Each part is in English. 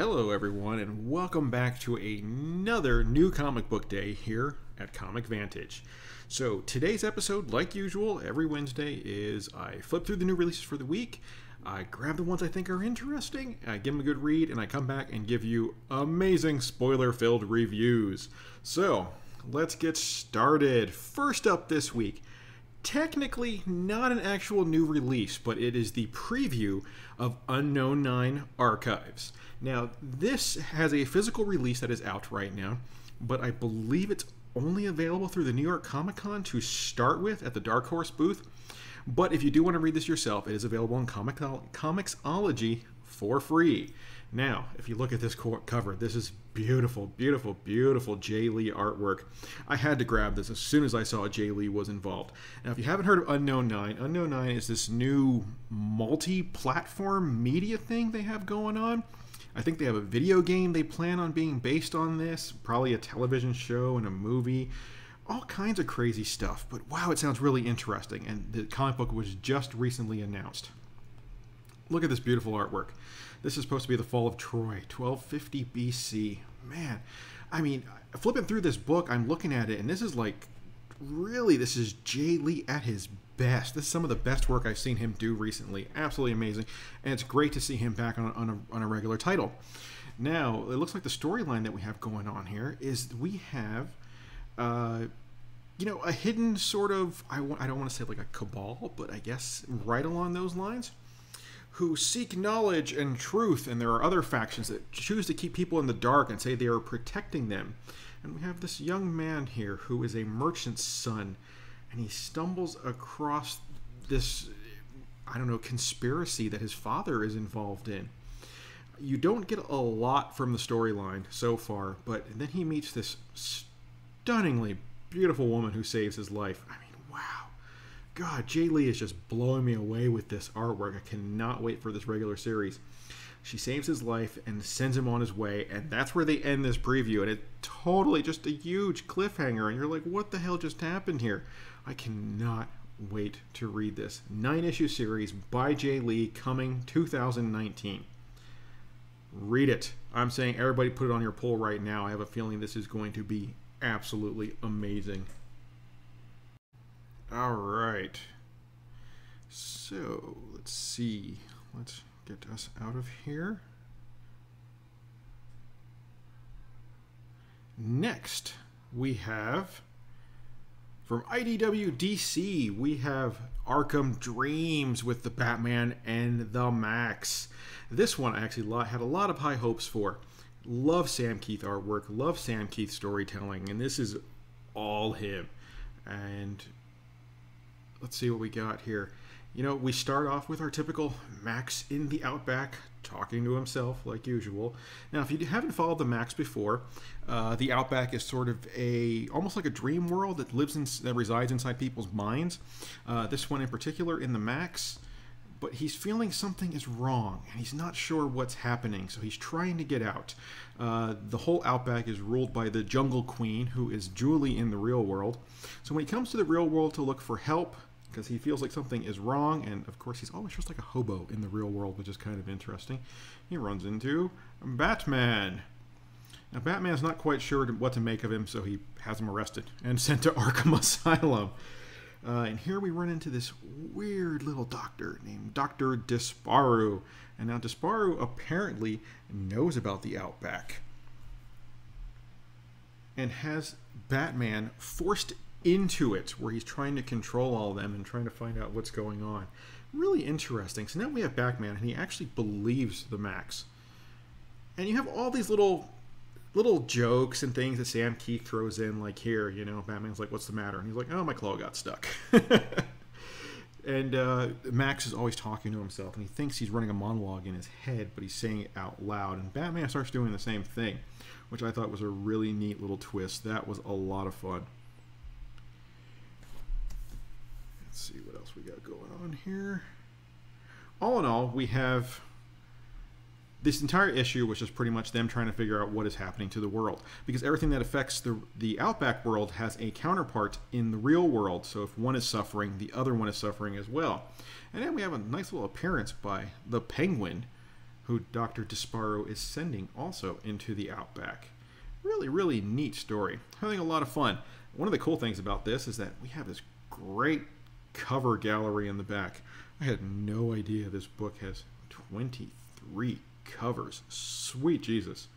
Hello everyone, and welcome back to another new comic book day here at Comic Vantage. So today's episode, like usual, every Wednesday is I flip through the new releases for the week, I grab the ones I think are interesting, I give them a good read, and I come back and give you amazing spoiler-filled reviews. So let's get started. First up this week, technically not an actual new release, but it is the preview of Unknown 9 Archives. Now, this has a physical release that is out right now, but I believe it's only available through the New York Comic Con to start with at the Dark Horse booth. But if you do want to read this yourself, it is available on Comixology for free. Now, if you look at this cover, this is beautiful, beautiful, beautiful Jay Lee artwork. I had to grab this as soon as I saw Jay Lee was involved. Now, if you haven't heard of Unknown 9, Unknown 9 is this new multi-platform media thing they have going on. I think they have a video game they plan on being based on this, probably a television show and a movie, all kinds of crazy stuff. But wow, it sounds really interesting, and the comic book was just recently announced. Look at this beautiful artwork. This is supposed to be the fall of Troy, 1250 BC. Man, I mean, flipping through this book, I'm looking at it, and this is like, really, this is Jay Lee at his best. This is some of the best work I've seen him do recently. Absolutely amazing. And it's great to see him back on a regular title. Now, it looks like the storyline that we have going on here is we have, a hidden sort of, I don't want to say like a cabal, but I guess right along those lines, who seek knowledge and truth, and there are other factions that choose to keep people in the dark and say they are protecting them. And we have this young man here who is a merchant's son, and he stumbles across this, I don't know, conspiracy that his father is involved in. You don't get a lot from the storyline so far, but then he meets this stunningly beautiful woman who saves his life. I mean, wow. God, Jay Lee is just blowing me away with this artwork. I cannot wait for this regular series. She saves his life and sends him on his way, and that's where they end this preview, and it totally just a huge cliffhanger, and you're like, what the hell just happened here? I cannot wait to read this 9-issue series by Jay Lee coming 2019. Read it. I'm saying everybody put it on your poll right now. I have a feeling this is going to be absolutely amazing. All right. So, let's see. Let's get us out of here. Next, we have from IDW DC, we have Arkham Dreams with the Batman and the Maxx. This one I actually had a lot of high hopes for. Love Sam Keith artwork, love Sam Keith storytelling, and this is all him. And let's see what we got here. You know, we start off with our typical Maxx in the Outback, talking to himself like usual. Now, if you haven't followed the Maxx before, the Outback is sort of almost like a dream world that resides inside people's minds. This one in particular in the Maxx, but he's feeling something is wrong, and he's not sure what's happening, so he's trying to get out. The whole Outback is ruled by the Jungle Queen, who is Julie in the real world. So when he comes to the real world to look for help, because he feels like something is wrong, and of course he's always just like a hobo in the real world, which is kind of interesting. He runs into Batman. Now Batman's not quite sure what to make of him, so he has him arrested and sent to Arkham Asylum. And here we run into this weird little doctor named Dr. Desparu. And now Desparu apparently knows about the Outback and has Batman forced into it, where he's trying to control all of them and trying to find out what's going on. Really interesting. So now we have Batman, and he actually believes the Maxx. And you have all these little jokes and things that Sam Keith throws in, like here, you know, Batman's like, what's the matter? And he's like, oh, my claw got stuck. And Maxx is always talking to himself, and he thinks he's running a monologue in his head, but he's saying it out loud. And Batman starts doing the same thing, which I thought was a really neat little twist. That was a lot of fun. Let's see what else we got going on here. All in all, we have this entire issue, which is pretty much them trying to figure out what is happening to the world. Because everything that affects the Outback world has a counterpart in the real world. So if one is suffering, the other one is suffering as well. And then we have a nice little appearance by the Penguin, who Dr. Desparo is sending also into the outback. Really, really neat story. Having a lot of fun. One of the cool things about this is that we have this great cover gallery in the back. I had no idea this book has 23 covers. Sweet Jesus.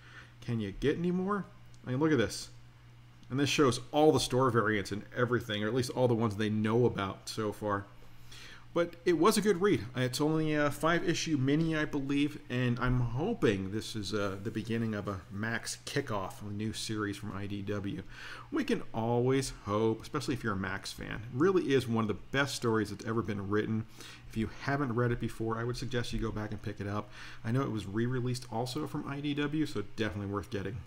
Can you get any more? I mean, look at this. And this shows all the store variants and everything, or at least all the ones they know about so far. But it was a good read. It's only a 5-issue mini, I believe, and I'm hoping this is the beginning of a Maxx kickoff, a new series from IDW. We can always hope, especially if you're a Maxx fan. It really is one of the best stories that's ever been written. If you haven't read it before, I would suggest you go back and pick it up. I know it was re-released also from IDW, so definitely worth getting.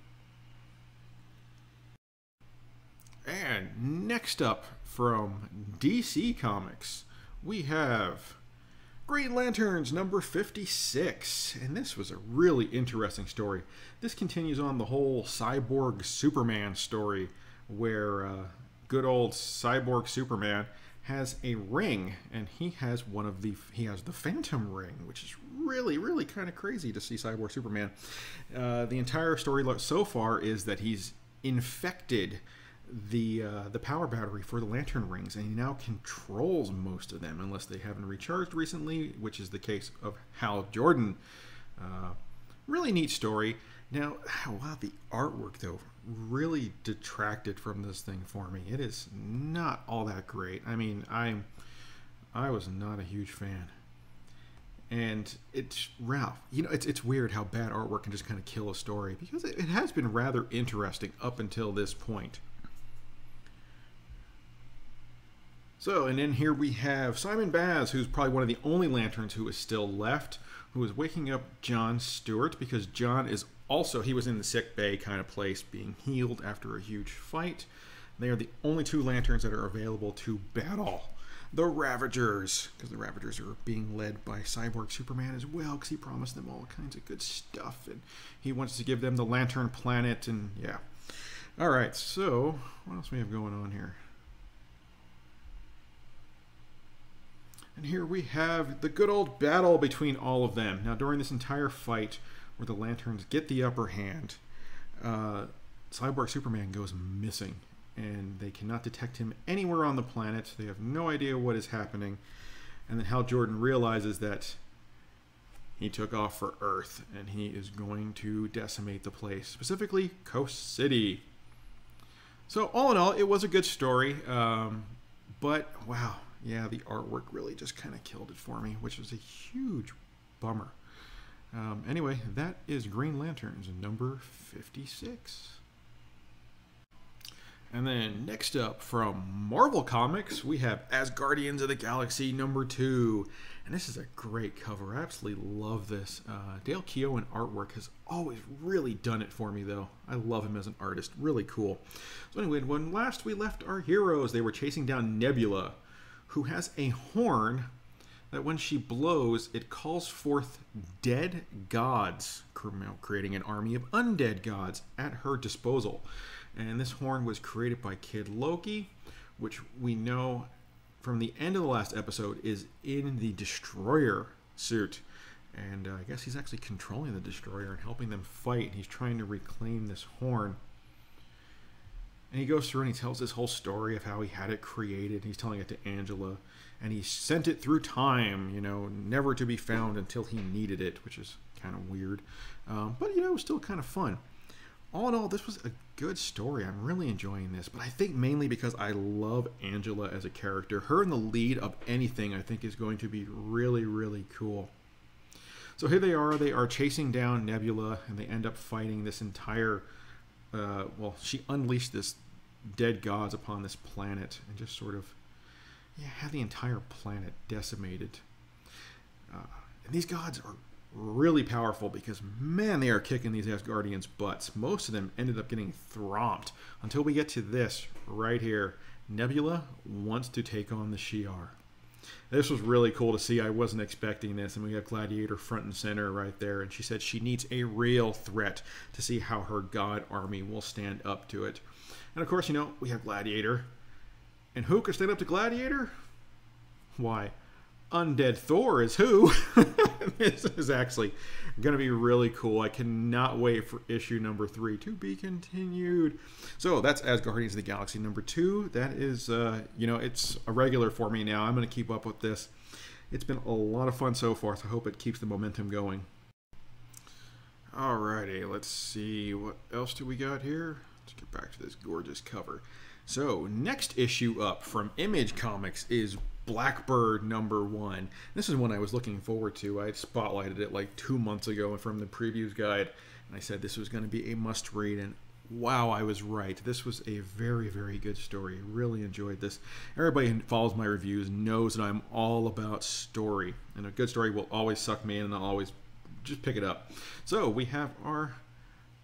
And next up from DC Comics, we have Green Lanterns number 56, and this was a really interesting story. This continues on the whole Cyborg Superman story, where good old Cyborg Superman has a ring, and he has the Phantom Ring, which is really kind of crazy to see Cyborg Superman. The entire story so far is that he's infected the power battery for the lantern rings, and he now controls most of them unless they haven't recharged recently, which is the case of Hal Jordan. Really neat story. Now, wow, the artwork though really detracted from this thing for me. It is not all that great. I mean, I was not a huge fan. And it's Ralph. You know, it's weird how bad artwork can just kind of kill a story, because it has been rather interesting up until this point. So, and then here we have Simon Baz, who's probably one of the only Lanterns who is still left, who is waking up John Stewart, because John is also, he was in the sick bay kind of place, being healed after a huge fight. They are the only two Lanterns that are available to battle the Ravagers, because the Ravagers are being led by Cyborg Superman as well, because he promised them all kinds of good stuff, and he wants to give them the Lantern Planet, and yeah. All right, so what else do we have going on here? And here we have the good old battle between all of them. Now, during this entire fight, where the Lanterns get the upper hand, Cyborg Superman goes missing, and they cannot detect him anywhere on the planet. They have no idea what is happening. And then Hal Jordan realizes that he took off for Earth, and he is going to decimate the place, specifically Coast City. So all in all, it was a good story, but wow. Yeah, the artwork really just kind of killed it for me, which was a huge bummer. Anyway, that is Green Lanterns number 56. And then next up from Marvel Comics, we have Asgardians of the Galaxy number 2. And this is a great cover. I absolutely love this. Dale Keough in artwork has always really done it for me, though. I love him as an artist. Really cool. So anyway, when last we left our heroes, they were chasing down Nebula, who has a horn that when she blows, it calls forth dead gods, creating an army of undead gods at her disposal. And this horn was created by Kid Loki, which we know from the end of the last episode is in the Destroyer suit. And I guess he's actually controlling the Destroyer and helping them fight. He's trying to reclaim this horn. And he goes through and he tells this whole story of how he had it created. He's telling it to Angela. And he sent it through time, you know, never to be found until he needed it, which is kind of weird. But, you know, it was still kind of fun. All in all, this was a good story. I'm really enjoying this. But I think mainly because I love Angela as a character. Her in the lead of anything, I think, is going to be really, really cool. So here they are chasing down Nebula, and they end up fighting this entire... well, she unleashed this dead gods upon this planet and just sort of, yeah, had the entire planet decimated. And these gods are really powerful because, man, they are kicking these Asgardians' butts. Most of them ended up getting thromped until we get to this right here. Nebula wants to take on the Shi'ar. This was really cool to see. I wasn't expecting this. And we have Gladiator front and center right there. And she said she needs a real threat to see how her god army will stand up to it. And of course, you know, we have Gladiator. And who could stand up to Gladiator? Why, Undead Thor is who? This is actually going to be really cool. I cannot wait for issue number 3 to be continued. So that's Asgardians of the Galaxy number 2. That is, it's a regular for me now. I'm going to keep up with this. It's been a lot of fun so far, so I hope it keeps the momentum going. Alrighty, let's see. What else do we got here? Let's get back to this gorgeous cover. So, next issue up from Image Comics is Blackbird number 1. This is one I was looking forward to. I spotlighted it like 2 months ago from the previews guide, and I said this was going to be a must-read, and wow, I was right. This was a very, very good story. Really enjoyed this. Everybody who follows my reviews knows that I'm all about story, and a good story will always suck me in, and I'll always just pick it up. So, we have our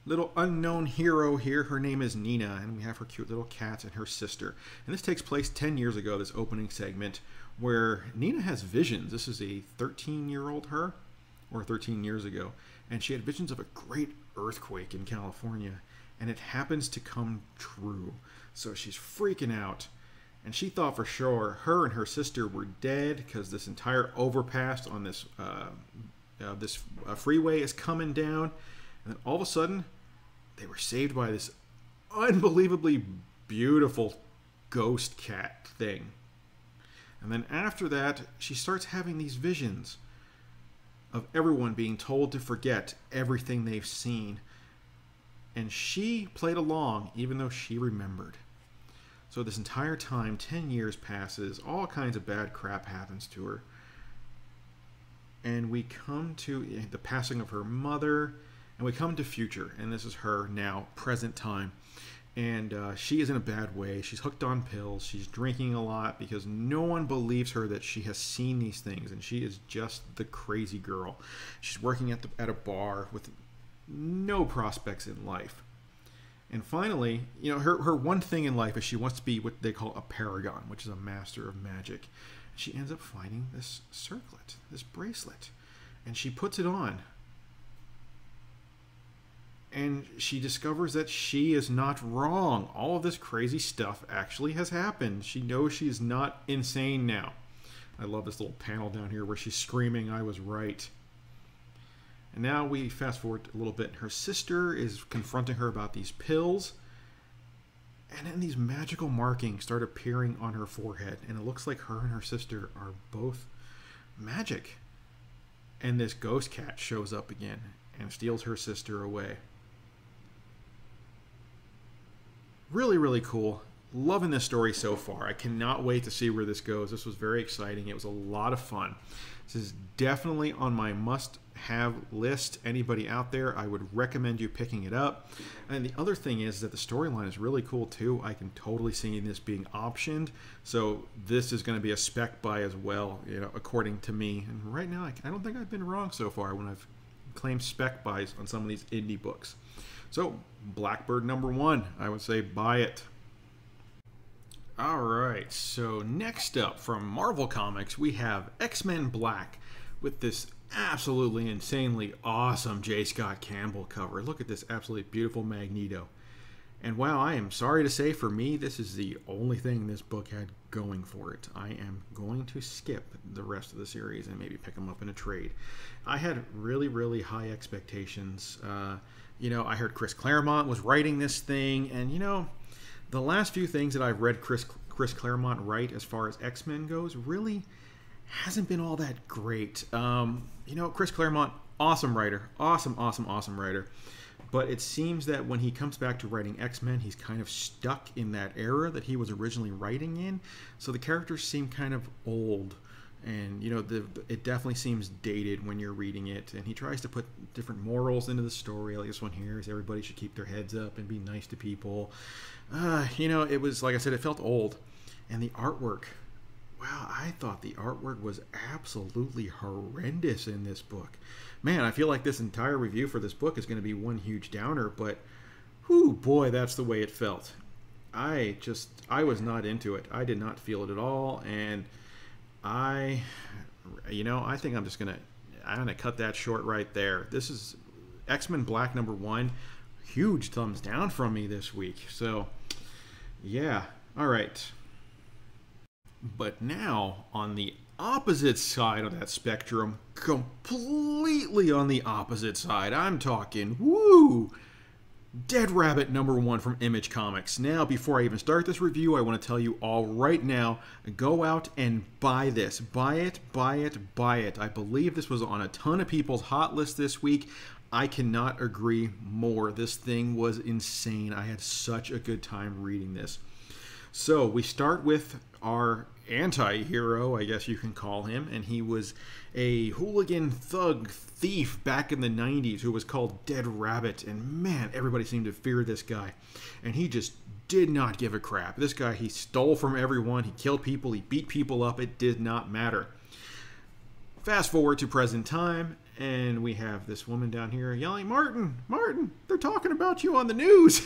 little unknown hero here. Her name is Nina, and we have her cute little cat and her sister. And this takes place 10 years ago, this opening segment, where Nina has visions. This is a 13-year-old her, or 13 years ago, and she had visions of a great earthquake in California, and it happens to come true. So she's freaking out, and she thought for sure her and her sister were dead because this entire overpass on this freeway is coming down. And then all of a sudden, they were saved by this unbelievably beautiful ghost cat thing. And then after that, she starts having these visions of everyone being told to forget everything they've seen. And she played along, even though she remembered. So this entire time, 10 years passes, all kinds of bad crap happens to her. And we come to the passing of her mother. And we come to future, and this is her now, present time. And she is in a bad way. She's hooked on pills. She's drinking a lot because no one believes her that she has seen these things. And she is just the crazy girl. She's working at a bar with no prospects in life. And finally, her one thing in life is she wants to be what they call a paragon, which is a master of magic. She ends up finding this circlet, this bracelet. And she puts it on. And she discovers that she is not wrong. All of this crazy stuff actually has happened. She knows she's not insane now. I love this little panel down here where she's screaming, "I was right." And now we fast forward a little bit. Her sister is confronting her about these pills. And then these magical markings start appearing on her forehead. And it looks like her and her sister are both magic. And this ghost cat shows up again and steals her sister away. Really, really cool. Loving this story so far. I cannot wait to see where this goes. This was very exciting. It was a lot of fun. This is definitely on my must-have list. Anybody out there, I would recommend you picking it up. And the other thing is that the storyline is really cool too. I can totally see this being optioned. So this is going to be a spec buy as well, according to me. And right now, I don't think I've been wrong so far when I've claimed spec buys on some of these indie books. So, Blackbird number 1, I would say buy it. Alright, so next up from Marvel Comics, we have X-Men Black with this absolutely insanely awesome J. Scott Campbell cover. Look at this absolutely beautiful Magneto. And wow, I am sorry to say, for me, this is the only thing this book had going for it. I am going to skip the rest of the series and maybe pick them up in a trade. I had really, really high expectations. I heard Chris Claremont was writing this thing, and the last few things that I've read Chris Claremont write as far as X-Men goes really hasn't been all that great. Chris Claremont, awesome writer, awesome writer. But it seems that when he comes back to writing X-Men, he's kind of stuck in that era that he was originally writing in. So the characters seem kind of old. And, it definitely seems dated when you're reading it. And he tries to put different morals into the story. Like this one here is everybody should keep their heads up and be nice to people. It was, like I said, it felt old. And the artwork, wow, I thought the artwork was absolutely horrendous in this book. Man, I feel like this entire review for this book is going to be one huge downer, but whew, boy, that's the way it felt. I was not into it. I did not feel it at all, and I think I'm gonna cut that short right there. This is X-Men Black number 1. Huge thumbs down from me this week. So, yeah, all right. But now, on the opposite side of that spectrum, completely on the opposite side. I'm talking, woo! Dead Rabbit #1 from Image Comics. Now, before I even start this review, I want to tell you all right now, go out and buy this. Buy it, buy it, buy it. I believe this was on a ton of people's hot list this week. I cannot agree more. This thing was insane. I had such a good time reading this. So, we start with our anti-hero, I guess you can call him, and he was a hooligan thug thief back in the 90s who was called Dead Rabbit, and man, everybody seemed to fear this guy, and he just did not give a crap. This guy, he stole from everyone, he killed people, he beat people up, it did not matter. Fast forward to present time, and we have this woman down here yelling, Martin, Martin, they're talking about you on the news.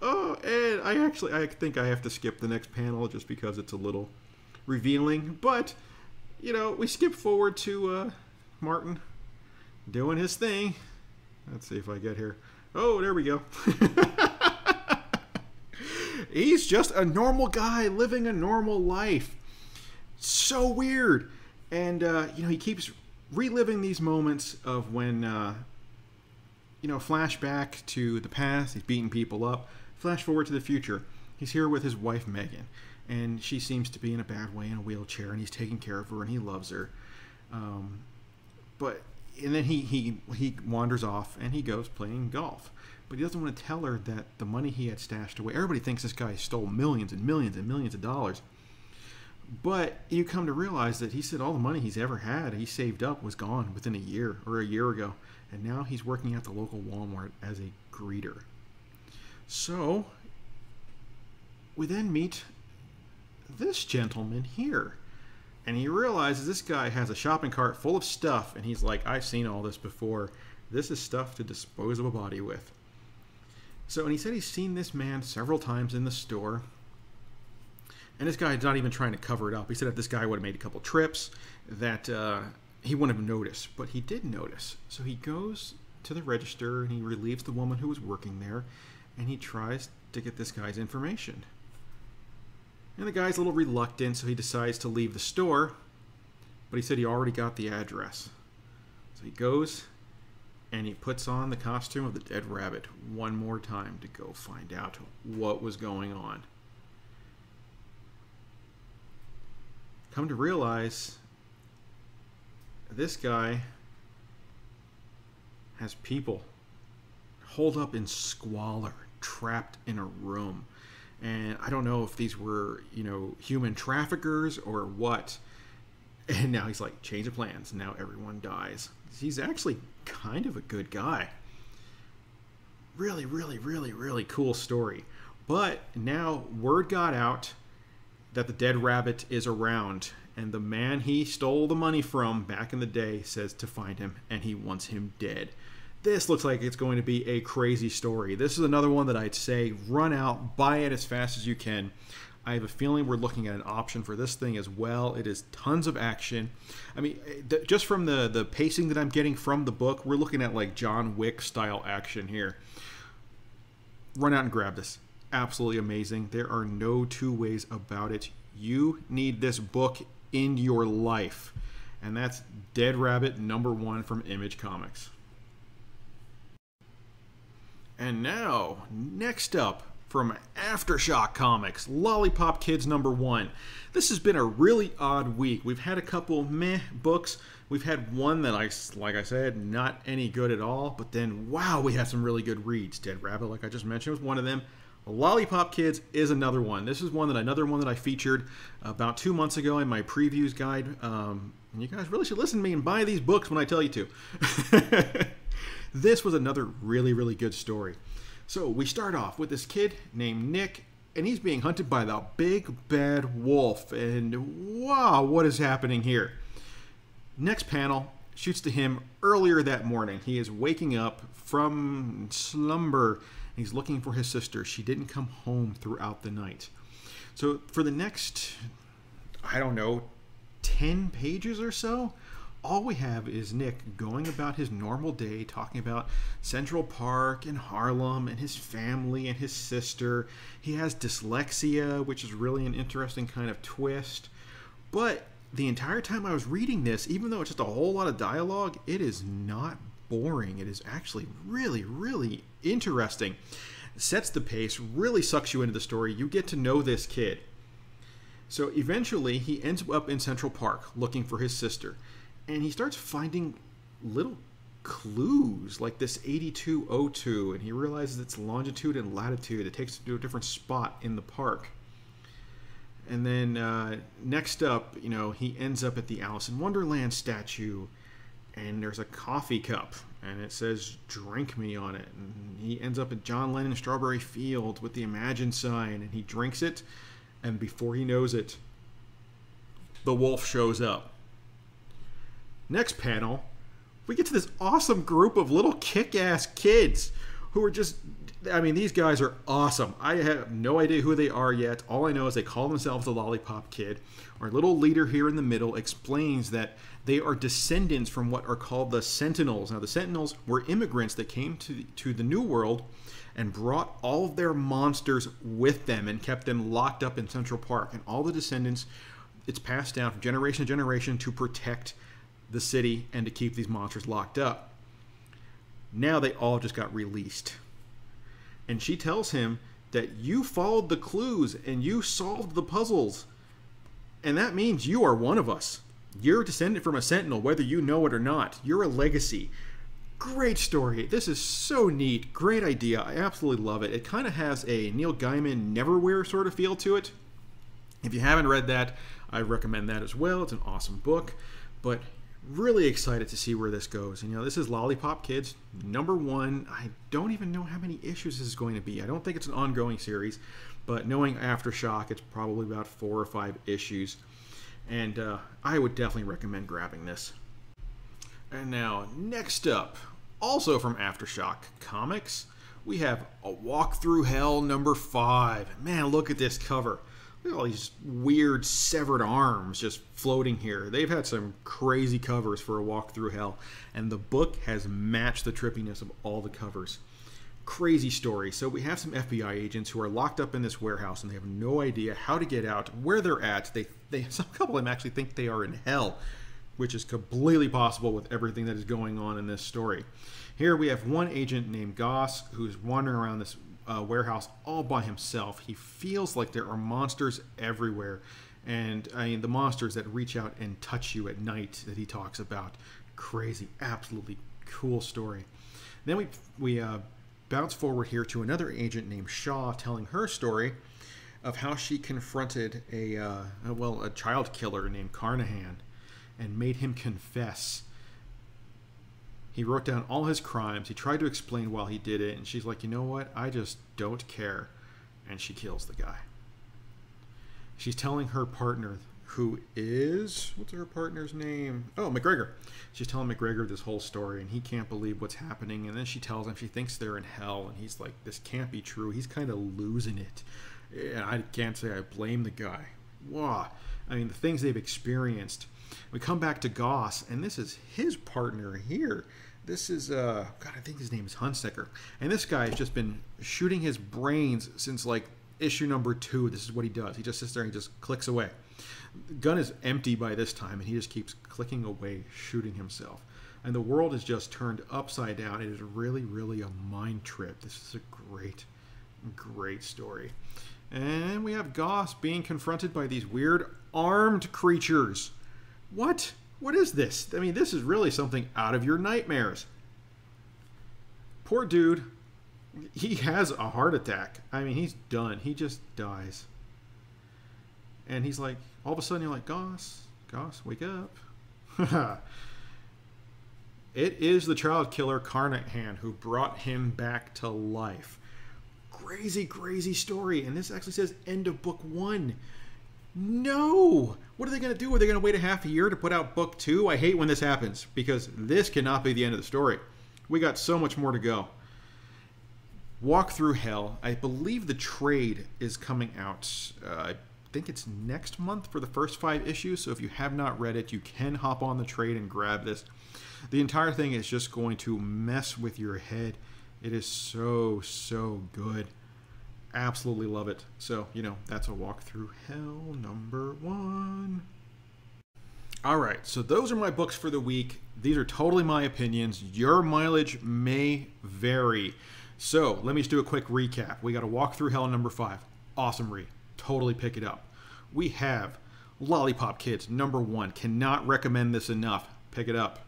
Oh, and I think I have to skip the next panel just because it's a little revealing. But, you know, we skip forward to Martin doing his thing. Let's see if I get here. Oh, there we go. He's just a normal guy living a normal life. So weird. And, you know, he keeps reliving these moments of when, you know, flashback to the past. He's beating people up. Flash forward to the future. He's here with his wife, Megan, and she seems to be in a bad way in a wheelchair, and he's taking care of her, and he loves her. And then he wanders off, and he goes playing golf. But he doesn't want to tell her that the money he had stashed away, everybody thinks this guy stole millions and millions and millions of dollars. But you come to realize that he said all the money he's ever had, he saved up, was gone within a year or a year ago. And now he's working at the local Walmart as a greeter. So, we then meet this gentleman here. And he realizes this guy has a shopping cart full of stuff. And he's like, I've seen all this before. This is stuff to dispose of a body with. So, and he said he's seen this man several times in the store. And this guy's not even trying to cover it up. He said if this guy would have made a couple trips, that he wouldn't have noticed. But he did notice. So he goes to the register and he relieves the woman who was working there. And he tries to get this guy's information. And the guy's a little reluctant, so he decides to leave the store. But he said he already got the address. So he goes and he puts on the costume of the Dead Rabbit one more time to go find out what was going on. Come to realize, this guy has people holed up in squalor, trapped in a room. And I don't know if these were, you know, human traffickers or what. And now he's like, change of plans. Now everyone dies. He's actually kind of a good guy. Really, really, really, really cool story. But now word got out that the Dead Rabbit is around. And the man he stole the money from back in the day says to find him. And he wants him dead. This looks like it's going to be a crazy story. This is another one that I'd say run out, buy it as fast as you can. I have a feeling we're looking at an option for this thing as well. It is tons of action. I mean, just from the pacing that I'm getting from the book, we're looking at like John Wick style action here. Run out and grab this. Absolutely amazing. There are no two ways about it. You need this book in your life. And that's Dead Rabbit #1 from Image Comics. And now, next up, from Aftershock Comics, Lollipop Kids #1. This has been a really odd week. We've had a couple meh books. We've had one that, like I said, not any good at all. But then, wow, we had some really good reads. Dead Rabbit, like I just mentioned, was one of them. Lollipop Kids is another one. This is another one that I featured about 2 months ago in my previews guide. And you guys really should listen to me and buy these books when I tell you to. This was another really, really good story. So we start off with this kid named Nick, and he's being hunted by the big bad wolf. And wow, what is happening here? Next panel shoots to him earlier that morning. He is waking up from slumber. He's looking for his sister. She didn't come home throughout the night. So for the next, I don't know, 10 pages or so, all we have is Nick going about his normal day, talking about Central Park and Harlem and his family and his sister. He has dyslexia, which is really an interesting kind of twist. But the entire time I was reading this, even though it's just a whole lot of dialogue, it is not boring. It is actually really, really interesting. It sets the pace, really sucks you into the story. You get to know this kid. So eventually he ends up in Central Park looking for his sister. And he starts finding little clues like this 8202, and he realizes it's longitude and latitude. It takes him to a different spot in the park. And then next up, he ends up at the Alice in Wonderland statue, and there's a coffee cup, and it says "Drink Me" on it. And he ends up at John Lennon's Strawberry Field with the Imagine sign, and he drinks it, and before he knows it, the wolf shows up. Next panel, we get to this awesome group of little kick-ass kids who are just, these guys are awesome. I have no idea who they are yet. All I know is they call themselves the Lollipop Kid. Our little leader here in the middle explains that they are descendants from what are called the Sentinels. Now, the Sentinels were immigrants that came to the New World and brought all of their monsters with them and kept them locked up in Central Park. And all the descendants, it's passed down from generation to generation to protect the city and to keep these monsters locked up. Now they all just got released. And she tells him that you followed the clues and you solved the puzzles. And that means you are one of us. You're descended from a Sentinel, whether you know it or not. You're a legacy. Great story. This is so neat. Great idea. I absolutely love it. It kind of has a Neil Gaiman Neverwhere sort of feel to it. If you haven't read that, I recommend that as well. It's an awesome book. But really excited to see where this goes. This is Lollipop Kids #1. I don't even know how many issues this is going to be. I don't think it's an ongoing series, but knowing Aftershock, it's probably about 4 or 5 issues. And I would definitely recommend grabbing this. And now, next up, also from Aftershock Comics, we have A Walk Through Hell #5. Man, look at this cover. Look at all these weird severed arms just floating here. They've had some crazy covers for A Walk Through Hell, and the book has matched the trippiness of all the covers. Crazy story. So we have some FBI agents who are locked up in this warehouse, and they have no idea how to get out, where they're at. Some couple of them actually think they are in hell, which is completely possible with everything that is going on in this story. Here we have one agent named Goss who's wandering around this warehouse all by himself. He feels like there are monsters everywhere, and the monsters that reach out and touch you at night that he talks about. Crazy, absolutely cool story. Then we bounce forward here to another agent named Shaw telling her story of how she confronted a child killer named Carnahan and made him confess. He wrote down all his crimes. He tried to explain why he did it. And she's like, you know what? I just don't care. And she kills the guy. She's telling her partner, who is... what's her partner's name? Oh, McGregor. She's telling McGregor this whole story. And he can't believe what's happening. And then she tells him she thinks they're in hell. And he's like, this can't be true. He's kind of losing it. And I can't say I blame the guy. Wow. The things they've experienced. We come back to Goss. And this is his partner here. This is, I think his name is Hunsaker. And this guy has just been shooting his brains since, issue #2. This is what he does. He just sits there and he just clicks away. The gun is empty by this time, and he just keeps clicking away, shooting himself. And the world is just turned upside down. It is really, really a mind trip. This is a great, great story. And we have Goss being confronted by these weird armed creatures. What? What is this? This is really something out of your nightmares. Poor dude. He has a heart attack. He's done. He just dies. And he's like, all of a sudden you're like, Goss, wake up. It is the child killer Carnahan who brought him back to life. Crazy, crazy story. And this actually says end of book 1. No! What are they going to do? Are they going to wait a half a year to put out book 2? I hate when this happens, because this cannot be the end of the story. We got so much more to go. Walk Through Hell. I believe the trade is coming out. I think it's next month for the first 5 issues. So if you have not read it, you can hop on the trade and grab this. The entire thing is just going to mess with your head. It is so, so good. Absolutely love it. So, you know, that's a walk through hell number 1. All right, so those are my books for the week. These are totally my opinions. Your mileage may vary. So let me just do a quick recap. We got a walk through hell number 5. Awesome read. Totally pick it up. We have Lollipop Kids number 1. Cannot recommend this enough. Pick it up.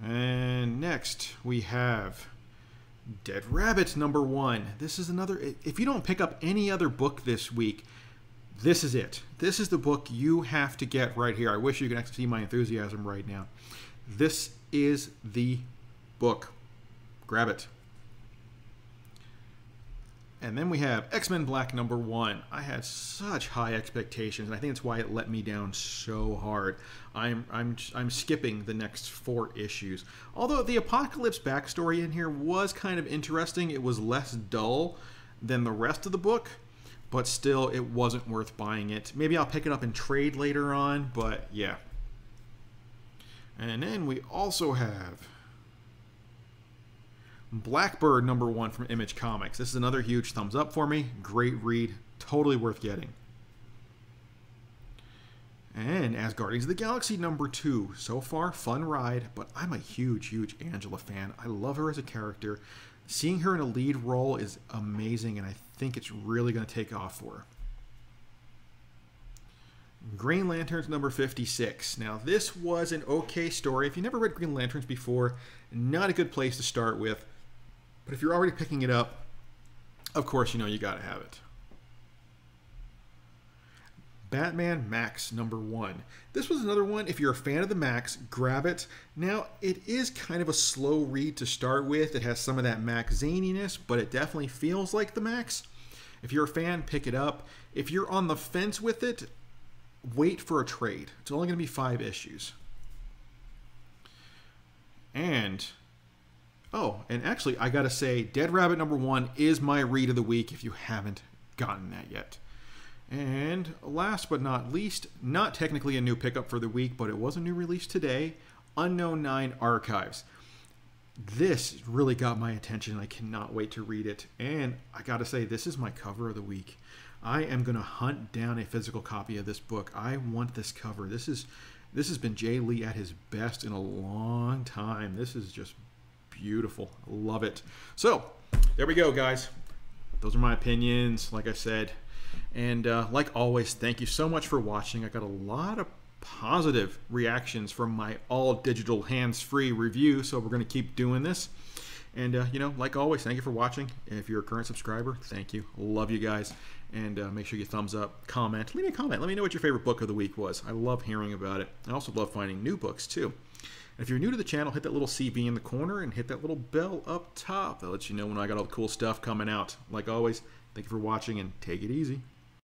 And next we have Dead Rabbit number 1. This is another, if you don't pick up any other book this week, this is it. This is the book you have to get right here. I wish you could actually see my enthusiasm right now. This is the book. Grab it. And then we have X-Men Black number 1. I had such high expectations, and I think that's why it let me down so hard. I'm skipping the next 4 issues. Although the Apocalypse backstory in here was kind of interesting. It was less dull than the rest of the book, but still it wasn't worth buying it. Maybe I'll pick it up in trade later on, but yeah. And then we also have Blackbird number 1 from Image Comics. This is another huge thumbs up for me. Great read. Totally worth getting. And Asgardians of the Galaxy number 2. So far, fun ride, but I'm a huge, huge Angela fan. I love her as a character. Seeing her in a lead role is amazing, and I think it's really going to take off for her. Green Lanterns number 56. Now, this was an okay story. If you never read Green Lanterns before, not a good place to start with. But if you're already picking it up, of course, you know you got to have it. Batman Maxx number 1. This was another one. If you're a fan of the Maxx, grab it. Now, it is kind of a slow read to start with. It has some of that Maxx zaniness, but it definitely feels like the Maxx. If you're a fan, pick it up. If you're on the fence with it, wait for a trade. It's only going to be 5 issues. And actually, I gotta say, Dead Rabbit number 1 is my read of the week if you haven't gotten that yet. And last but not least, not technically a new pickup for the week, but it was a new release today, Unknown 9 Archives. This really got my attention. I cannot wait to read it. And I gotta say, this is my cover of the week. I am gonna hunt down a physical copy of this book. I want this cover. This has been Jay Lee at his best in a long time. This is just beautiful. I love it. So there we go, guys. Those are my opinions, like I said. And like always, thank you so much for watching. I got a lot of positive reactions from my all-digital hands-free review, so we're going to keep doing this. And, you know, like always, thank you for watching. If you're a current subscriber, thank you. Love you guys. And make sure you thumbs up, comment. Leave me a comment. Let me know what your favorite book of the week was. I love hearing about it. I also love finding new books, too. And if you're new to the channel, hit that little CB in the corner and hit that little bell up top. That lets you know when I got all the cool stuff coming out. Like always, thank you for watching and take it easy.